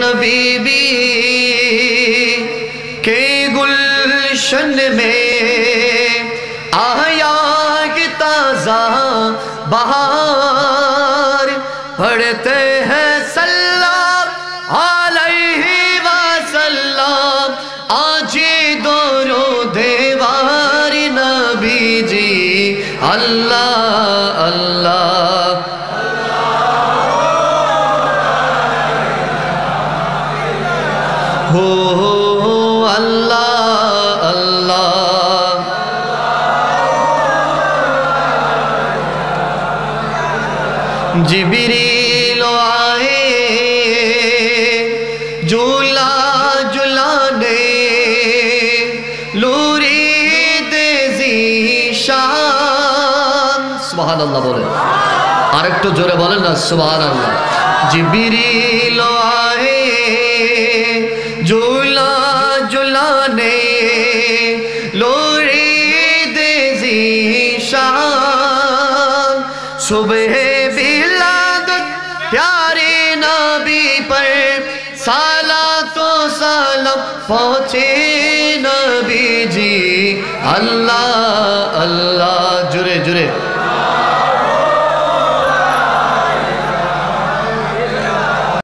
حبیبی کے گلشن میں آیا کہ تازہ بہار پڑھتے ہیں صلی علیہ وسلم آج دونوں دیوار نبی جی اللہ اللہ ہو اللہ اللہ جبریل آئے جھولا جھلانے لوری ذیشان سبحان اللہ بولے اور ایک تو جورے بولے نا سبحان اللہ جبریل آئے جھولا جھلانے لوری ذیشان صبح ولادت پیارے نبی پر صلاۃ و سلام پہنچے نبی جی اللہ اللہ جرے جرے